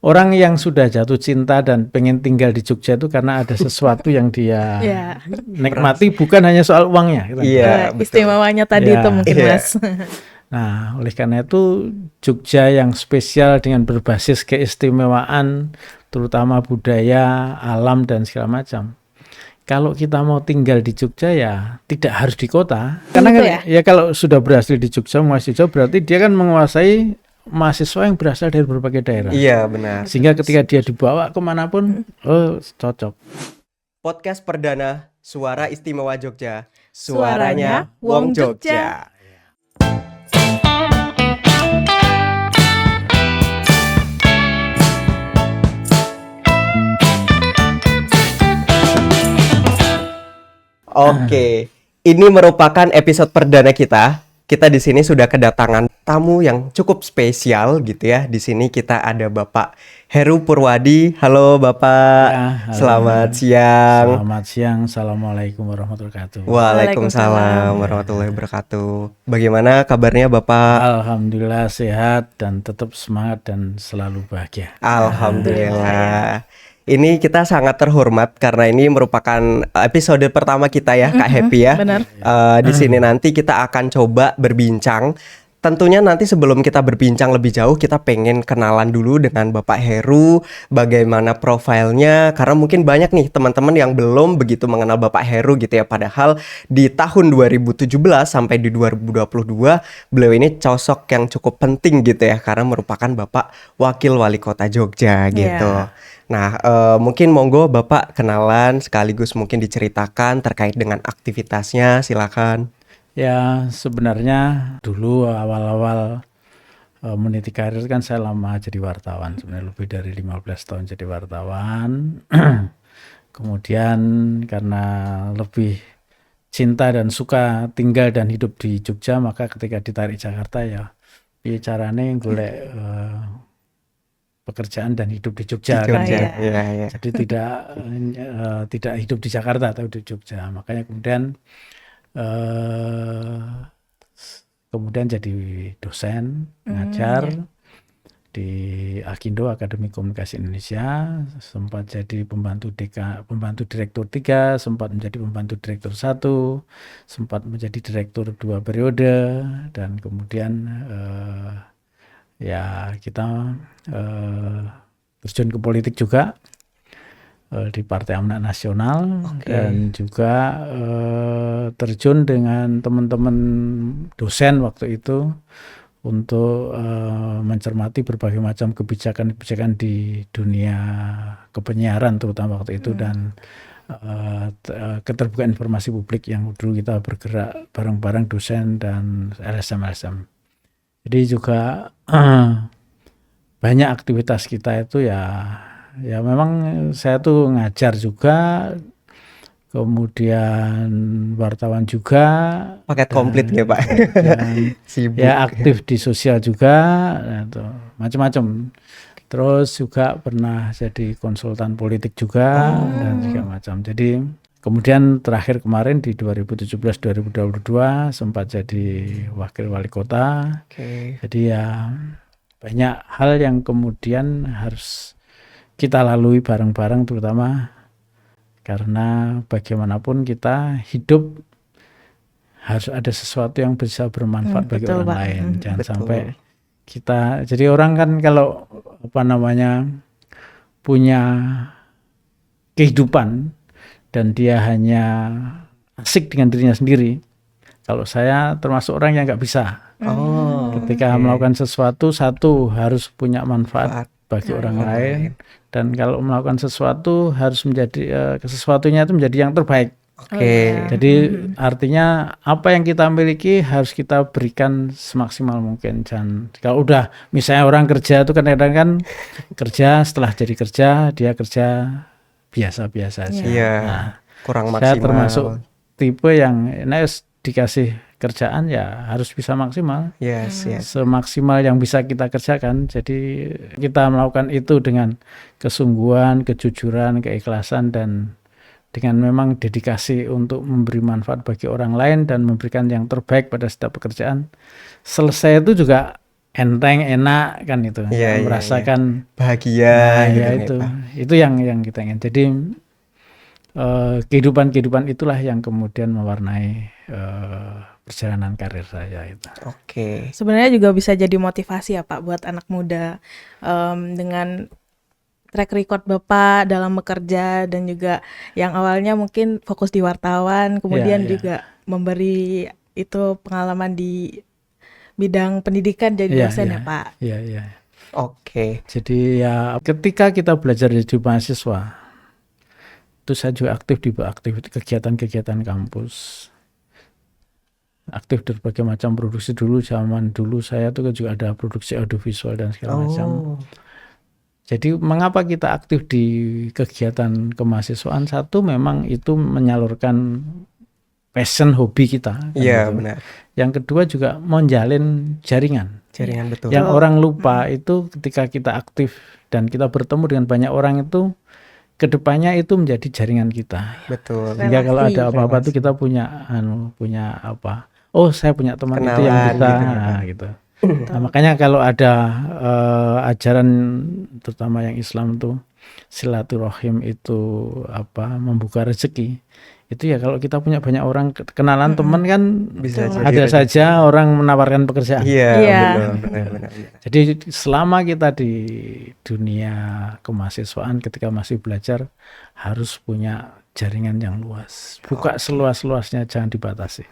orang yang sudah jatuh cinta dan pengen tinggal di Jogja itu karena ada sesuatu yang dia nikmati, bukan hanya soal uangnya. Iya, istimewanya tadi itu mungkin Mas. Nah, oleh karena itu Jogja yang spesial dengan berbasis keistimewaan, terutama budaya, alam dan segala macam. Kalau kita mau tinggal di Jogja ya tidak harus di kota. Karena ya kalau sudah berhasil di Jogja, menguasai Jogja, berarti dia kan menguasai mahasiswa yang berasal dari berbagai daerah. Iya, benar. Sehingga ketika dia dibawa kemanapun, cocok. Podcast perdana Suara Istimewa Jogja. Suaranya Wong Jogja. Oke, ini merupakan episode perdana kita. Kita di sini sudah kedatangan tamu yang cukup spesial gitu ya. Di sini kita ada Bapak Heru Purwadi. Halo Bapak. Ya, halo. Selamat siang. Selamat siang. Assalamualaikum warahmatullahi wabarakatuh. Waalaikumsalam warahmatullahi wabarakatuh. Bagaimana kabarnya Bapak? Alhamdulillah sehat dan tetap semangat dan selalu bahagia. Alhamdulillah. Ini kita sangat terhormat karena ini merupakan episode pertama kita ya, Kak Happy ya. Benar. Di sini nanti kita akan coba berbincang. Tentunya nanti sebelum kita berbincang lebih jauh, kita pengen kenalan dulu dengan Bapak Heru, bagaimana profilnya, karena mungkin banyak nih teman-teman yang belum begitu mengenal Bapak Heru gitu ya. Padahal di tahun 2017 sampai di 2022, beliau ini sosok yang cukup penting gitu ya, karena merupakan Bapak Wakil Wali Kota Jogja gitu. Nah, mungkin monggo Bapak kenalan sekaligus mungkin diceritakan terkait dengan aktivitasnya, silakan. Ya, sebenarnya dulu awal-awal meniti karir kan saya lama jadi wartawan, sebenarnya lebih dari 15 tahun jadi wartawan. Kemudian karena lebih cinta dan suka tinggal dan hidup di Jogja, maka ketika ditarik Jakarta ya carane golek pekerjaan dan hidup di Jogja. Iya. Jadi tidak hidup di Jakarta atau di Jogja. Makanya kemudian jadi dosen ngajar di Akindo Akademi Komunikasi Indonesia, sempat jadi pembantu direktur 3, sempat menjadi pembantu direktur 1, sempat menjadi direktur 2 periode, dan kemudian ya kita terjun ke politik juga di Partai Amanat Nasional. Dan juga terjun dengan teman-teman dosen waktu itu untuk mencermati berbagai macam kebijakan-kebijakan di dunia kepenyiaran terutama waktu itu, dan keterbukaan informasi publik yang dulu kita bergerak bareng-bareng dosen dan LSM. Jadi juga banyak aktivitas kita itu ya memang saya tuh ngajar juga, kemudian wartawan juga, paket komplit ya Pak. Sibuk. Ya aktif di sosial juga, macam-macam. Terus juga pernah jadi konsultan politik juga dan segala macam. Jadi kemudian terakhir kemarin di 2017-2022 sempat jadi wakil wali kota. Jadi ya banyak hal yang kemudian harus kita lalui bareng-bareng, terutama karena bagaimanapun kita hidup harus ada sesuatu yang bisa bermanfaat bagi orang lain. Jangan sampai kita, jadi orang kan kalau punya kehidupan dan dia hanya asik dengan dirinya sendiri. Kalau saya termasuk orang yang nggak bisa. Ketika melakukan sesuatu, satu harus punya manfaat bagi orang lain, dan kalau melakukan sesuatu harus menjadi sesuatunya itu menjadi yang terbaik. Jadi artinya apa yang kita miliki harus kita berikan semaksimal mungkin. Dan kalau udah misalnya orang kerja itu kadang-kadang kan kerja, setelah jadi kerja dia kerja biasa-biasa aja. Nah, kurang maksimal. Saya termasuk tipe yang dikasih kerjaan ya harus bisa maksimal. Semaksimal yang bisa kita kerjakan. Jadi kita melakukan itu dengan kesungguhan, kejujuran, keikhlasan, dan dengan memang dedikasi untuk memberi manfaat bagi orang lain dan memberikan yang terbaik pada setiap pekerjaan. Selesai itu juga enteng, enak kan itu. Iya, iya, Merasakan bahagia nah, gitu ya ya, itu. Pak. Itu yang kita ingin. Jadi kehidupan itulah yang kemudian mewarnai perjalanan karir saya itu. Oke. Sebenarnya juga bisa jadi motivasi ya Pak buat anak muda dengan track record Bapak dalam bekerja dan juga yang awalnya mungkin fokus di wartawan, kemudian Iya. juga memberi itu pengalaman di bidang pendidikan jadi dosen ya Pak. Iya. Oke. Jadi ya ketika kita belajar jadi mahasiswa, itu saya juga aktif di kegiatan-kegiatan kampus. Aktif di berbagai macam produksi dulu, zaman dulu saya tuh juga ada produksi audiovisual dan segala macam. Jadi mengapa kita aktif di kegiatan kemahasiswaan? Satu memang itu menyalurkan passion hobi kita. Iya, gitu. benar. Yang kedua juga menjalin jaringan. Jaringan betul. Yang orang lupa itu ketika kita aktif dan kita bertemu dengan banyak orang itu, kedepannya itu menjadi jaringan kita. Betul. Sehingga kalau Relasi. ada apa-apa tuh kita punya apa? Oh, saya punya teman itu yang Kenalan bisa gitu. nah, gitu. Nah, makanya kalau ada ajaran terutama yang Islam tuh silaturahim itu membuka rezeki. Itu ya kalau kita punya banyak orang kenalan teman kan Bisa jadi ada rezeki. saja orang menawarkan pekerjaan. Iya, Iya. benar. Jadi selama kita di dunia kemahasiswaan ketika masih belajar harus punya jaringan yang luas. Buka seluas-luasnya, jangan dibatasi.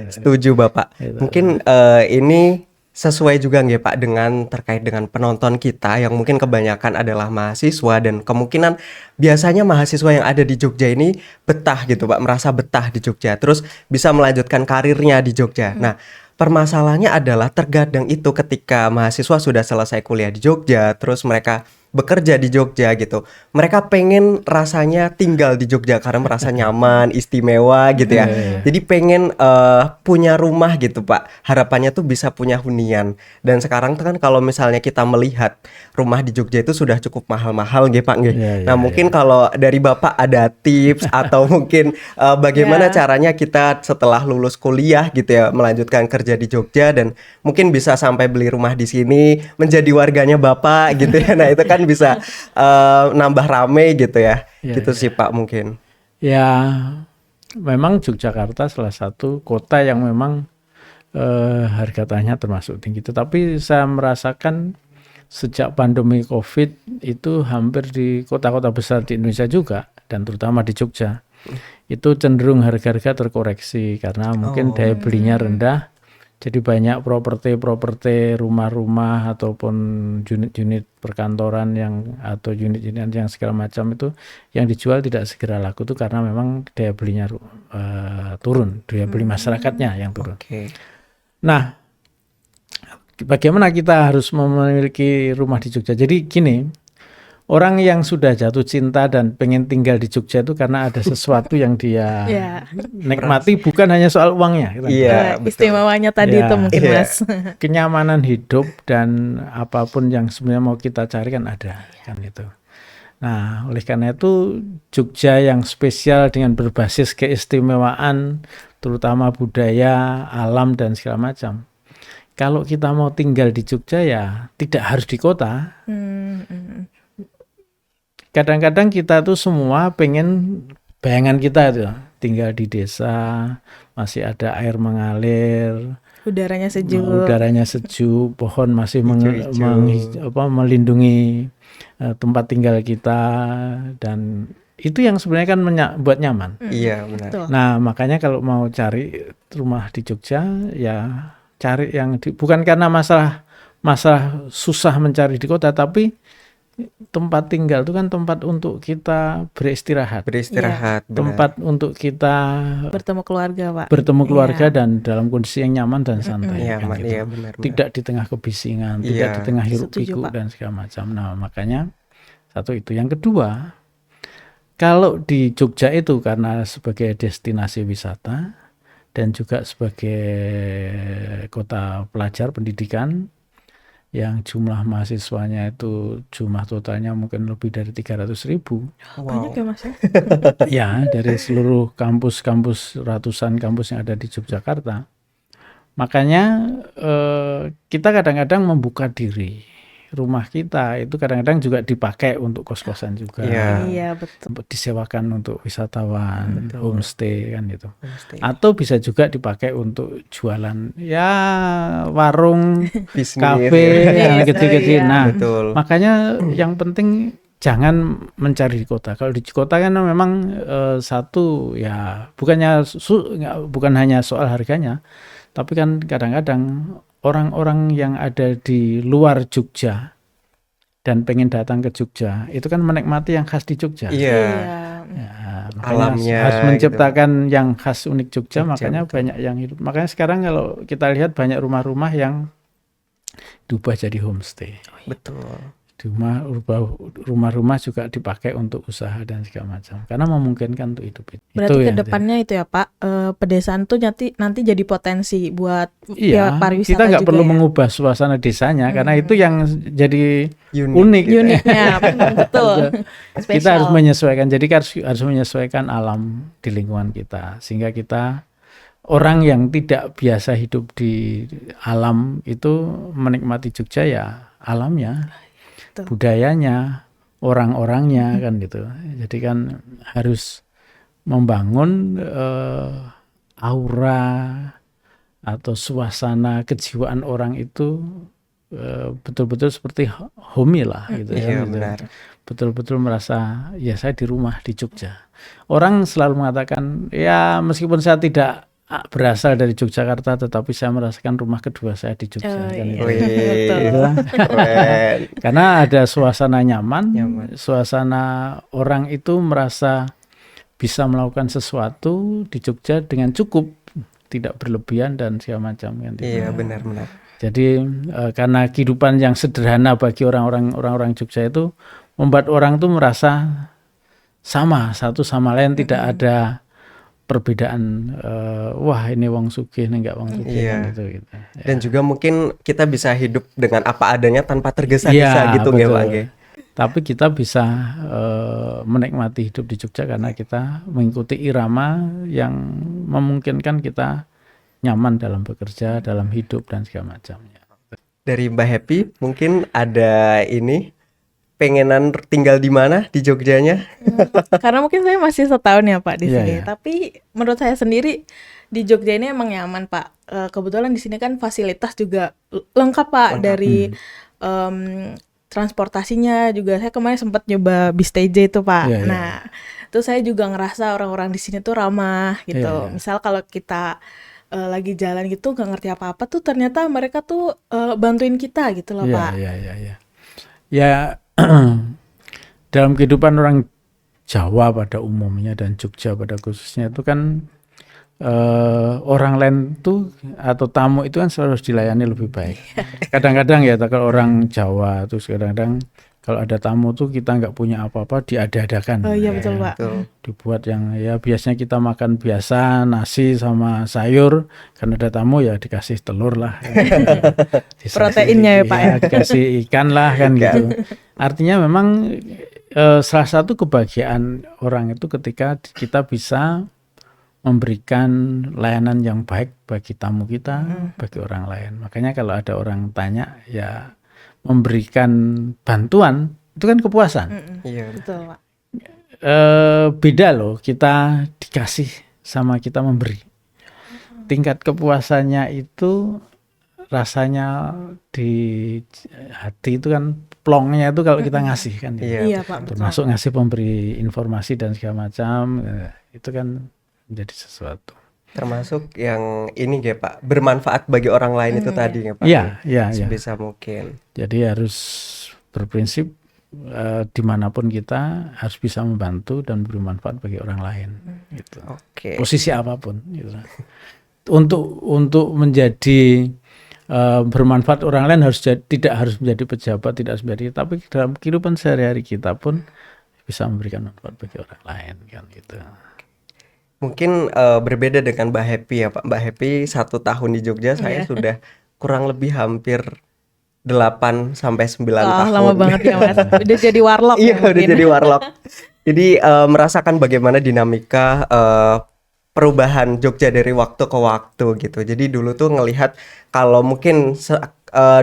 Setuju Bapak. Gitu. Mungkin ini sesuai juga nggih Pak dengan terkait dengan penonton kita yang mungkin kebanyakan adalah mahasiswa dan kemungkinan biasanya mahasiswa yang ada di Jogja ini betah gitu Pak, merasa betah di Jogja, terus bisa melanjutkan karirnya di Jogja. Nah, permasalahannya adalah terkadang itu ketika mahasiswa sudah selesai kuliah di Jogja, terus mereka bekerja di Jogja gitu. Mereka pengen rasanya tinggal di Jogja karena merasa nyaman, istimewa gitu ya. Jadi pengen punya rumah gitu Pak. Harapannya tuh bisa punya hunian. Dan sekarang tuh kan kalau misalnya kita melihat rumah di Jogja itu sudah cukup mahal-mahal nggih Pak nggih. Iya, Nah, mungkin kalau dari Bapak ada tips atau mungkin bagaimana Iya. caranya kita setelah lulus kuliah gitu ya melanjutkan kerja di Jogja dan mungkin bisa sampai beli rumah di sini, menjadi warganya Bapak gitu ya. Nah, itu kan bisa nambah rame gitu ya. Iya, Gitu sih Pak mungkin. Ya, memang Yogyakarta salah satu kota yang memang harga tanahnya termasuk tinggi. Tetapi saya merasakan sejak pandemi COVID itu hampir di kota-kota besar di Indonesia juga dan terutama di Jogja itu cenderung harga-harga terkoreksi karena mungkin daya belinya rendah. Jadi banyak properti rumah-rumah ataupun unit-unit perkantoran atau unit-unit yang segala macam itu yang dijual tidak segera laku itu karena memang daya belinya turun, daya beli masyarakatnya yang turun. Oke. Nah, bagaimana kita harus memiliki rumah di Jogja? Jadi gini, orang yang sudah jatuh cinta dan pengen tinggal di Jogja itu karena ada sesuatu yang dia Iya. nikmati, bukan hanya soal uangnya. Gitu. Iya, betul. Istimewanya tadi Ya. itu mungkin Iya. Mas. Kenyamanan hidup dan apapun yang sebenarnya mau kita cari kan ada kan itu. Nah, oleh karena itu Jogja yang spesial dengan berbasis keistimewaan terutama budaya, alam dan segala macam. Kalau kita mau tinggal di Jogja ya tidak harus di kota. Kadang-kadang kita tuh semua pengen bayangan kita itu tinggal di desa, masih ada air mengalir, Udaranya sejuk. pohon masih Hijau-hijau. melindungi tempat tinggal kita dan itu yang sebenarnya kan buat nyaman. Iya, benar. Betul. Nah, makanya kalau mau cari rumah di Jogja ya cari yang bukan karena masalah susah mencari di kota tapi tempat tinggal itu kan tempat untuk kita beristirahat. Beristirahat, benar. Tempat untuk kita Bertemu keluarga, Pak. bertemu keluarga Iya. dan dalam kondisi yang nyaman dan santai. Iya, kan gitu. iya benar. Tidak di tengah kebisingan, Iya, tidak di tengah hiruk setuju, pikuk Pak. dan segala macam. Nah, makanya satu itu. Yang kedua, kalau di Jogja itu karena sebagai destinasi wisata dan juga sebagai kota pelajar pendidikan yang jumlah mahasiswanya itu jumlah totalnya mungkin lebih dari 300.000 Banyak ya, Mas? ya dari seluruh kampus-kampus ratusan kampus yang ada di Yogyakarta, Makanya kita kadang-kadang membuka diri. Rumah kita itu kadang-kadang juga dipakai untuk kos-kosan juga. Iya, betul. Disewakan untuk wisatawan, Betul. homestay kan gitu. Homestay. Atau bisa juga dipakai untuk jualan ya warung, Bisnis, kafe yang Bisnis, kecil-kecil. iya. Nah, betul. makanya yang penting jangan mencari di kota. Kalau di kota kan memang satu ya bukan hanya soal harganya, tapi kan kadang-kadang orang-orang yang ada di luar Jogja dan pengen datang ke Jogja itu kan menikmati yang khas di Jogja. Iya. Ya, makanya Alamnya harus menciptakan yang khas unik Jogja, Jogja, makanya betul. banyak yang hidup. Makanya sekarang kalau kita lihat banyak rumah-rumah yang diubah jadi homestay. Betul. Di rumah-rumah juga dipakai untuk usaha dan segala macam karena memungkinkan untuk hidup. Berarti Itu ke yang depannya itu ya Pak, pedesaan tuh nanti jadi potensi buat iya, pariwisata kita nggak juga perlu ya. mengubah suasana desanya karena itu yang jadi Unik. unik. Uniknya, betul. Kita harus Spesial. menyesuaikan. Jadi harus menyesuaikan alam di lingkungan kita sehingga kita orang yang tidak biasa hidup di alam itu menikmati Jogja ya alamnya, Betul. budayanya, orang-orangnya kan gitu. Jadi kan harus membangun aura atau suasana kejiwaan orang itu betul-betul seperti homey lah gitu. Iya, gitu. benar. Betul-betul merasa ya saya di rumah di Jogja. Orang selalu mengatakan ya meskipun saya tidak berasal dari Yogyakarta tetapi saya merasakan rumah kedua saya di Jogja kan Iya. gitu. Wih, Gitu. keren. Karena ada suasana nyaman, Nyaman. suasana orang itu merasa bisa melakukan sesuatu di Jogja dengan cukup, tidak berlebihan dan segala macam kan. Iya, benar-benar. Jadi karena kehidupan yang sederhana bagi orang-orang Jogja itu membuat orang tuh merasa sama satu sama lain, tidak ada perbedaan wah ini wong sugih ini enggak wong sugih Iya. kan gitu. Dan juga mungkin kita bisa hidup dengan apa adanya tanpa tergesa-gesa Iya, gitu nggak betul. Pak Ge? Tapi kita bisa menikmati hidup di Jogja karena kita mengikuti irama yang memungkinkan kita nyaman dalam bekerja, dalam hidup dan segala macamnya. Dari Mbak Happy mungkin ada ini pengenan tinggal di mana di Jogjanya? Karena mungkin saya masih setahun ya Pak di Iya, sini. iya. Tapi menurut saya sendiri di Jogja ini emang nyaman Pak. Kebetulan di sini kan fasilitas juga lengkap Pak, dari transportasinya juga. Saya kemarin sempat nyoba bis TJ itu Pak. Iya, iya. Nah, itu saya juga ngerasa orang-orang di sini tuh ramah gitu. Iya, iya. Misal kalau kita lagi jalan gitu nggak ngerti apa-apa tuh ternyata mereka tuh bantuin kita gitu loh Pak. Iya. Ya dalam kehidupan orang Jawa pada umumnya dan Jogja pada khususnya itu kan orang lain tuh atau tamu itu kan selalu harus dilayani lebih baik. Kadang-kadang ya kalau orang Jawa terus kadang-kadang kalau ada tamu tuh kita nggak punya apa-apa diada-adakan. Oh iya betul Pak. Betul. Dibuat yang ya biasanya kita makan biasa nasi sama sayur, karena ada tamu ya dikasih telur lah. Dikasih- Proteinnya ya, Pak, ya. Dikasih ikan lah kan gitu. Artinya memang salah satu kebahagiaan orang itu ketika kita bisa memberikan layanan yang baik bagi tamu kita, bagi orang lain. Makanya kalau ada orang tanya ya memberikan bantuan itu kan kepuasan. Iya. Betul Pak. Beda loh kita dikasih sama kita memberi. Tingkat kepuasannya itu rasanya di hati itu kan plongnya itu kalau kita ngasih kan. Iya. Iya Pak, betul. Termasuk ngasih pemberi informasi dan segala macam itu kan menjadi sesuatu. Termasuk yang ini ya Pak, bermanfaat bagi orang lain itu tadi ya Pak. Iya. Sebisa mungkin. Jadi harus berprinsip dimanapun kita harus bisa membantu dan beri manfaat bagi orang lain. Gitu. Oke. Posisi apapun. Gitu. Untuk menjadi bermanfaat orang lain tidak harus menjadi pejabat, tidak harus menjadi, tapi dalam kehidupan sehari-hari kita pun bisa memberikan manfaat bagi orang lain kan gitu. Mungkin berbeda dengan Mbak Happy ya Pak. Mbak Happy 1 tahun di Jogja, saya sudah kurang lebih hampir 8 sampai 9 tahun. Lama banget ya Mas. Udah jadi warlock Iya, ya udah mungkin. jadi warlock. Jadi merasakan bagaimana dinamika perubahan Jogja dari waktu ke waktu gitu. Jadi dulu tuh ngelihat kalau mungkin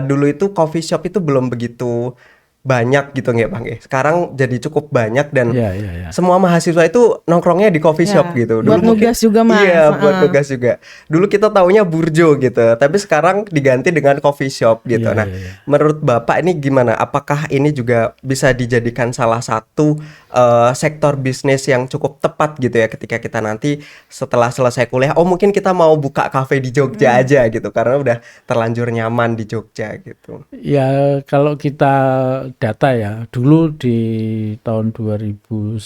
dulu itu coffee shop itu belum begitu banyak gitu nggak Bang ya. Sekarang jadi cukup banyak dan Ya, ya, ya. semua mahasiswa itu nongkrongnya di coffee shop Ya, gitu. buat mungkin- nugas juga, Mas. Iya, buat nugas juga. Dulu kita taunya burjo gitu, tapi sekarang diganti dengan coffee shop gitu. Iya, Nah, iya, iya. menurut Bapak ini gimana? Apakah ini juga bisa dijadikan salah satu sektor bisnis yang cukup tepat gitu ya ketika kita nanti setelah selesai kuliah, oh mungkin kita mau buka kafe di Jogja aja gitu karena udah terlanjur nyaman di Jogja gitu. Ya, kalau kita data ya, dulu di tahun 2019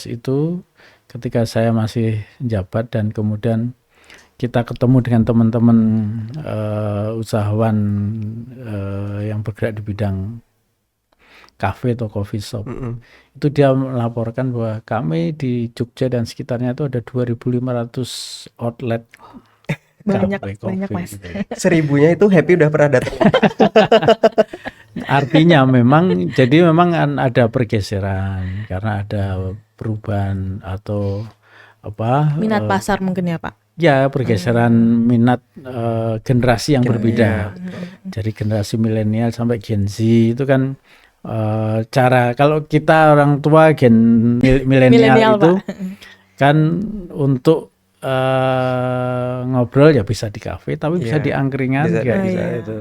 itu ketika saya masih jabat dan kemudian kita ketemu dengan teman-teman usahawan yang bergerak di bidang kafe atau coffee shop. Itu dia melaporkan bahwa kami di Jogja dan sekitarnya itu ada 2.500 outlet Banyak, kafe, banyak, kopi Mas. gitu. 1000-nya itu Happy udah pernah datang. Artinya memang jadi memang ada pergeseran karena ada perubahan atau apa Minat pasar mungkin ya, Pak. ya pergeseran minat generasi yang berbeda. Dari generasi milenial sampai Gen Z itu kan cara kalau kita orang tua milenial itu Pak. kan untuk ngobrol ya bisa di kafe tapi bisa Iya, di angkringan bisa juga di- bisa iya. itu.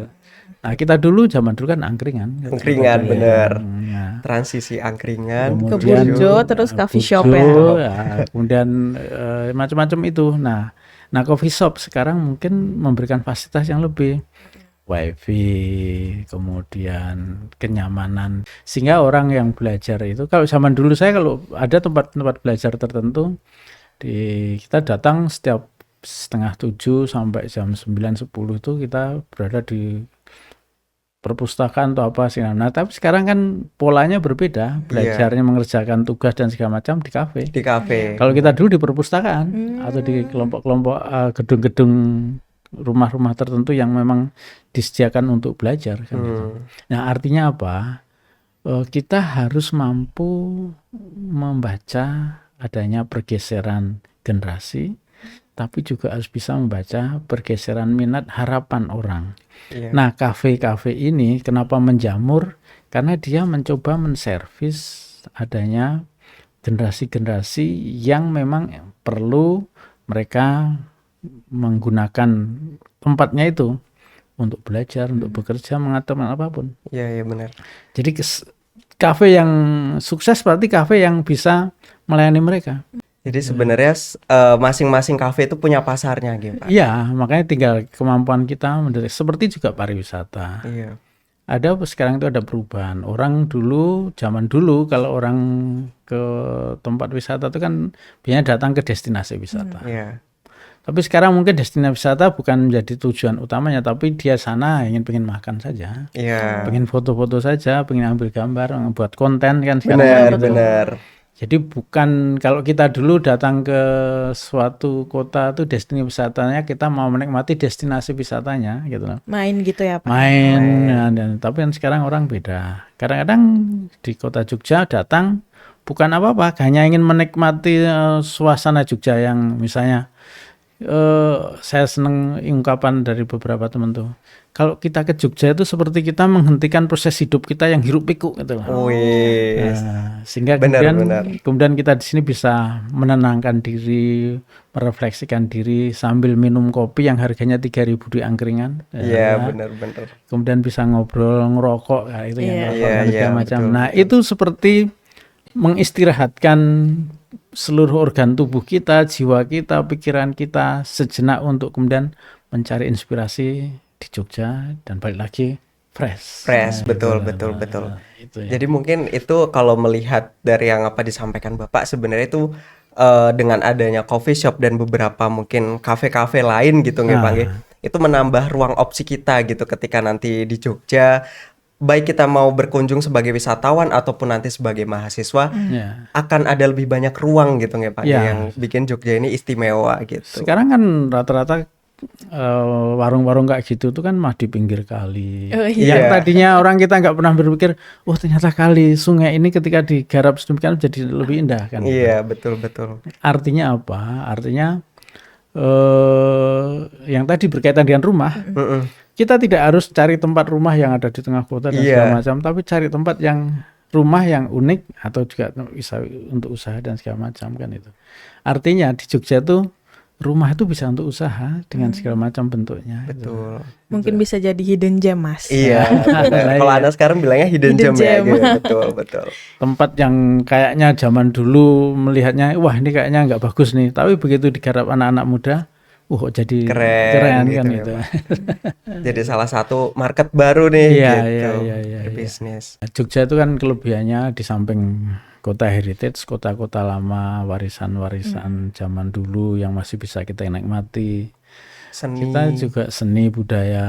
Nah kita dulu zaman dulu kan angkringan. Angkringan, Iya, bener. ya. Transisi angkringan Ke Kemudian, burjo, terus coffee shop burjo, ya. ya, kemudian macam-macam itu. Nah coffee shop sekarang mungkin memberikan fasilitas yang lebih wifi, kemudian kenyamanan, sehingga orang yang belajar itu kalau zaman dulu saya kalau ada tempat-tempat belajar tertentu kita datang setiap 6:30 sampai jam 9-10 itu kita berada di perpustakaan atau apa sih. Nah, tapi sekarang kan polanya berbeda, belajarnya mengerjakan tugas dan segala macam di kafe. di kafe. Kalau kita dulu di perpustakaan atau di kelompok-kelompok gedung-gedung rumah-rumah tertentu yang memang disediakan untuk belajar kan gitu. Nah, artinya apa? Kita harus mampu membaca adanya pergeseran generasi, tapi juga harus bisa membaca pergeseran minat harapan orang. Iya. Nah, kafe-kafe ini kenapa menjamur? Karena dia mencoba menservis adanya generasi-generasi yang memang perlu mereka menggunakan tempatnya itu untuk belajar, untuk bekerja, mengatur apapun. Iya, iya benar. Jadi kafe yang sukses berarti kafe yang bisa melayani mereka. Jadi sebenarnya masing-masing kafe itu punya pasarnya gitu. Pak. Iya, makanya tinggal kemampuan kita seperti juga pariwisata. Iya. Ada sekarang itu ada perubahan. Orang dulu, zaman dulu kalau orang ke tempat wisata itu kan biasanya datang ke destinasi wisata. Iya. Tapi sekarang mungkin destinasi wisata bukan menjadi tujuan utamanya, tapi dia sana pengen makan saja, Iya. pengen foto-foto saja, pengen ambil gambar, buat konten kan sekarang. Benar, kan gitu. benar. Jadi bukan kalau kita dulu datang ke suatu kota itu destinasi wisatanya kita mau menikmati destinasi wisatanya gitu loh. Main gitu ya, Pak. Main tapi kan sekarang orang beda. Kadang-kadang di kota Jogja datang bukan apa-apa, hanya ingin menikmati suasana Jogja yang misalnya saya seneng ungkapan dari beberapa teman tuh. Kalau kita ke Jogja itu seperti kita menghentikan proses hidup kita yang hiruk pikuk gitu loh. Wih. Sehingga Benar, kemudian kita di sini bisa menenangkan diri, merefleksikan diri sambil minum kopi yang harganya 3.000 di angkringan. Iya, benar-benar. Kemudian bisa ngobrol, ngerokok, itu yang Iya. ngerokok Iya, dan segala iya, macam. betul, Nah, itu seperti mengistirahatkan seluruh organ tubuh kita, jiwa kita, pikiran kita sejenak untuk kemudian mencari inspirasi di Jogja dan balik lagi fresh. Fresh, Nah, betul, gitu. betul, betul. Itu ya. Jadi mungkin itu kalau melihat dari yang apa disampaikan Bapak sebenarnya itu dengan adanya coffee shop dan beberapa mungkin kafe-kafe lain gitu nggak Pak nggih? Itu menambah ruang opsi kita gitu ketika nanti di Jogja baik kita mau berkunjung sebagai wisatawan ataupun nanti sebagai mahasiswa Ya. akan ada lebih banyak ruang gitu nggak Pak Ya. yang bikin Jogja ini istimewa gitu. Sekarang kan rata-rata warung-warung kayak gitu tuh kan mah di pinggir kali. Oh, iya. Yang tadinya orang kita nggak pernah berpikir, wah ternyata kali sungai ini ketika digarap sedemikian jadi lebih indah kan. Iya, betul-betul. Artinya apa? Artinya yang tadi berkaitan dengan rumah, kita tidak harus cari tempat rumah yang ada di tengah kota dan segala macam, tapi cari tempat yang rumah yang unik atau juga bisa untuk usaha dan segala macam kan itu. Artinya di Jogja tuh rumah itu bisa untuk usaha dengan segala macam bentuknya. Betul. Mungkin bisa jadi hidden gem, Mas. Iya. Kalau Anda sekarang bilangnya hidden gem ya. Gitu. Betul. Tempat yang kayaknya zaman dulu melihatnya, wah ini kayaknya nggak bagus nih. Tapi begitu digarap anak-anak muda, jadi keren kan gitu. Ya, jadi salah satu market baru nih gitu. Iya. Bisnis. Jogja itu kan kelebihannya di samping kota heritage, kota-kota lama, warisan-warisan zaman dulu yang masih bisa kita nikmati. Seni. Kita juga seni budaya,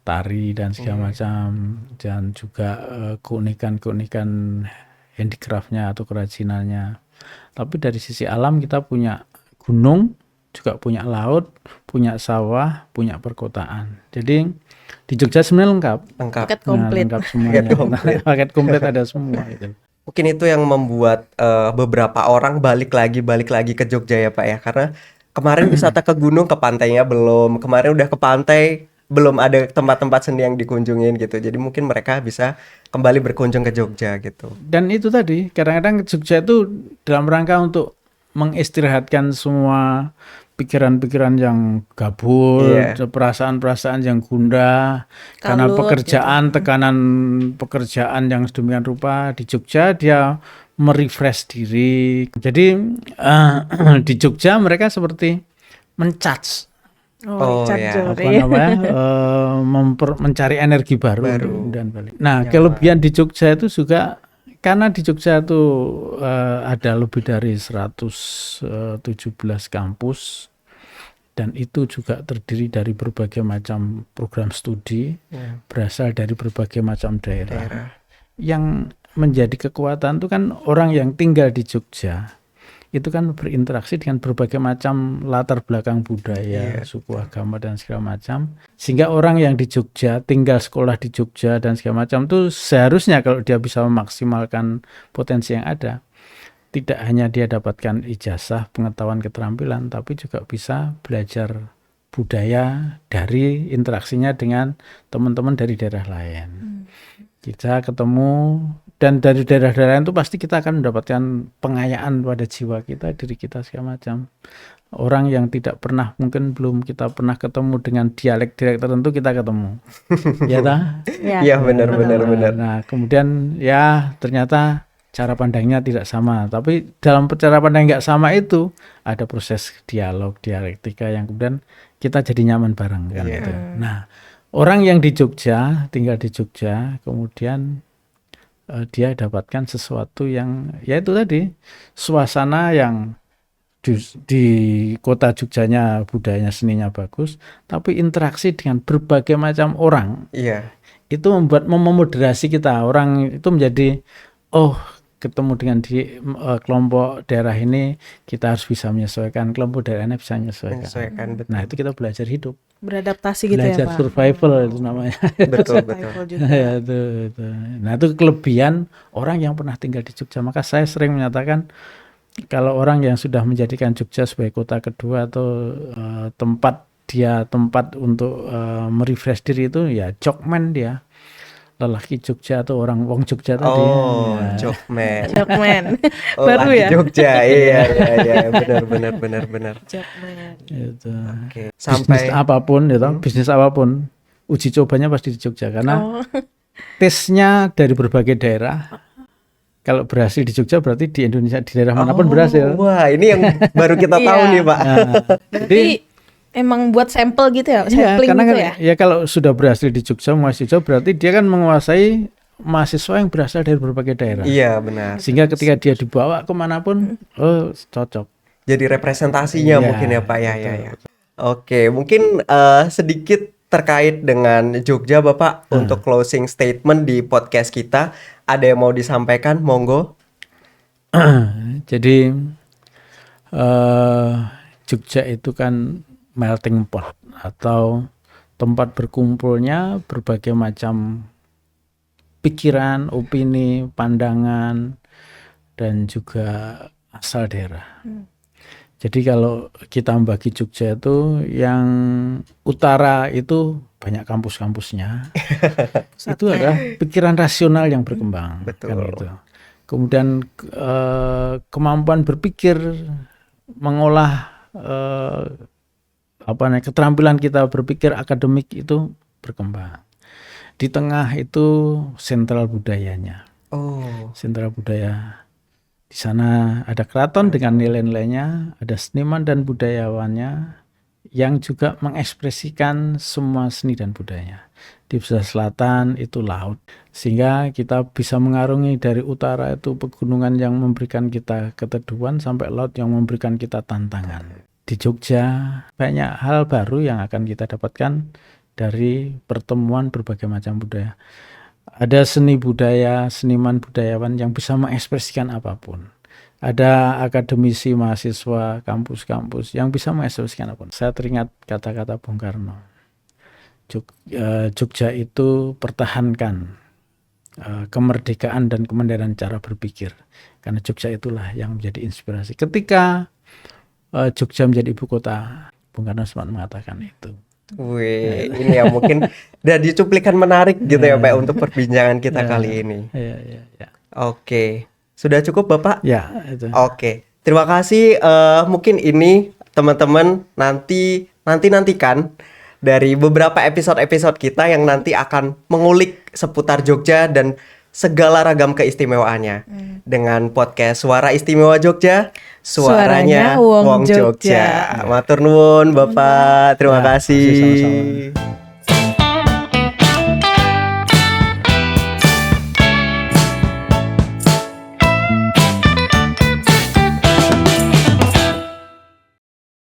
tari dan segala macam, dan juga keunikan-keunikan handicraftnya atau kerajinannya. Tapi dari sisi alam kita punya gunung, juga punya laut, punya sawah, punya perkotaan. Jadi di Jogja sebenarnya lengkap. Paket komplit. Lengkap semuanya. Paket komplit ada semua gitu. Mungkin itu yang membuat beberapa orang balik lagi ke Jogja ya Pak ya. Karena kemarin wisata ke gunung, ke pantainya belum. Kemarin udah ke pantai, belum ada tempat-tempat seni yang dikunjungin gitu. Jadi mungkin mereka bisa kembali berkunjung ke Jogja gitu. Dan itu tadi, kadang-kadang Jogja itu dalam rangka untuk mengistirahatkan semua pikiran-pikiran yang gabul, perasaan-perasaan yang gundah, karena pekerjaan, tekanan pekerjaan yang sedemikian rupa. Di Jogja dia merefresh diri. Jadi di Jogja mereka seperti mencharge, mencari energi baru. Dan balik. Nah, kelebihan di Jogja itu juga karena di Jogja itu ada lebih dari 117 kampus, dan itu juga terdiri dari berbagai macam program studi, berasal dari berbagai macam daerah. Yang menjadi kekuatan itu kan orang yang tinggal di Jogja itu kan berinteraksi dengan berbagai macam latar belakang budaya, suku, agama dan segala macam. Sehingga orang yang di Jogja, tinggal sekolah di Jogja dan segala macam itu seharusnya kalau dia bisa memaksimalkan potensi yang ada, tidak hanya dia dapatkan ijazah, pengetahuan, keterampilan, tapi juga bisa belajar budaya dari interaksinya dengan teman-teman dari daerah lain. Kita ketemu, dan dari daerah-daerah itu pasti kita akan mendapatkan pengayaan pada jiwa kita, diri kita segala macam. Orang yang tidak pernah, mungkin belum kita pernah ketemu dengan dialek-dialek tertentu, kita ketemu. Ya tak? Iya benar. Nah kemudian ya ternyata cara pandangnya tidak sama. Tapi dalam cara pandang nggak sama itu ada proses dialog, dialektika yang kemudian kita jadi nyaman bareng kan gitu. Nah orang yang di Jogja, tinggal di Jogja, kemudian dia dapatkan sesuatu yang yaitu tadi suasana yang di kota Jogjanya budayanya seninya bagus, tapi interaksi dengan berbagai macam orang. Itu membuat memoderasi kita. Orang itu menjadi ketemu dengan di kelompok daerah ini kita harus bisa menyesuaikan, kelompok daerah ini bisa menyesuaikan. Nah itu kita belajar hidup, beradaptasi gitu belajar ya Pak. Survival itu namanya. Betul. Ya, itu. Nah itu kelebihan orang yang pernah tinggal di Jogja. Maka saya sering menyatakan kalau orang yang sudah menjadikan Jogja sebagai kota kedua atau tempat untuk merefresh diri itu ya Jogman dia. Lelaki Jogja atau orang wong Jogja tadi. Jogman. Baru ya. Jogja, iya, benar. Jogman. Itu. Sampai bisnis apapun, uji cobanya pasti di Jogja karena tesnya dari berbagai daerah. Kalau berhasil di Jogja berarti di Indonesia di daerah manapun berhasil. Wah, ini yang baru kita tahu nih, Pak. Jadi emang buat sampel gitu ya, sampling karena gitu ya? Ya kalau sudah berhasil di Jogja, berarti dia kan menguasai mahasiswa yang berasal dari berbagai daerah. Iya, benar. Sehingga ketika dia dibawa kemanapun, cocok. Jadi representasinya mungkin ya Pak, ya. Oke, mungkin sedikit terkait dengan Jogja Bapak untuk closing statement di podcast kita. Ada yang mau disampaikan, monggo. Jadi Jogja itu kan melting pot atau tempat berkumpulnya berbagai macam pikiran, opini, pandangan, dan juga asal daerah. Jadi kalau kita membagi Jogja itu yang utara itu banyak kampus-kampusnya. Itu adalah pikiran rasional yang berkembang. Betul. Kan gitu. Kemudian kemampuan berpikir, mengolah keterampilan kita berpikir akademik itu berkembang. Di tengah itu sentral budayanya. Sentral budaya. Di sana ada keraton dengan nilai-nilainya, ada seniman dan budayawannya yang juga mengekspresikan semua seni dan budayanya. Di sebelah selatan itu laut, sehingga kita bisa mengarungi dari utara itu pegunungan yang memberikan kita keteduhan sampai laut yang memberikan kita tantangan. Di Jogja banyak hal baru yang akan kita dapatkan dari pertemuan berbagai macam budaya. Ada seni budaya, seniman budayawan yang bisa mengekspresikan apapun. Ada akademisi, mahasiswa, kampus-kampus yang bisa mengekspresikan apapun. Saya teringat kata-kata Bung Karno. Jogja itu pertahankan kemerdekaan dan kemandaran cara berpikir. Karena Jogja itulah yang menjadi inspirasi. Ketika Jogja menjadi ibu kota, Bung Karno sempat mengatakan itu. Wih, ini ya mungkin dari cuplikan menarik gitu ya Pak untuk perbincangan kita kali ini. Ya. Oke, sudah cukup Bapak? Ya, itu. Oke, terima kasih. Mungkin ini teman-teman nantikan dari beberapa episode-episode kita yang nanti akan mengulik seputar Jogja dan segala ragam keistimewaannya dengan podcast Suara Istimewa Jogja, suaranya Wong Jogja. Matur nuwun Bapak, terima kasih. Sama-sama.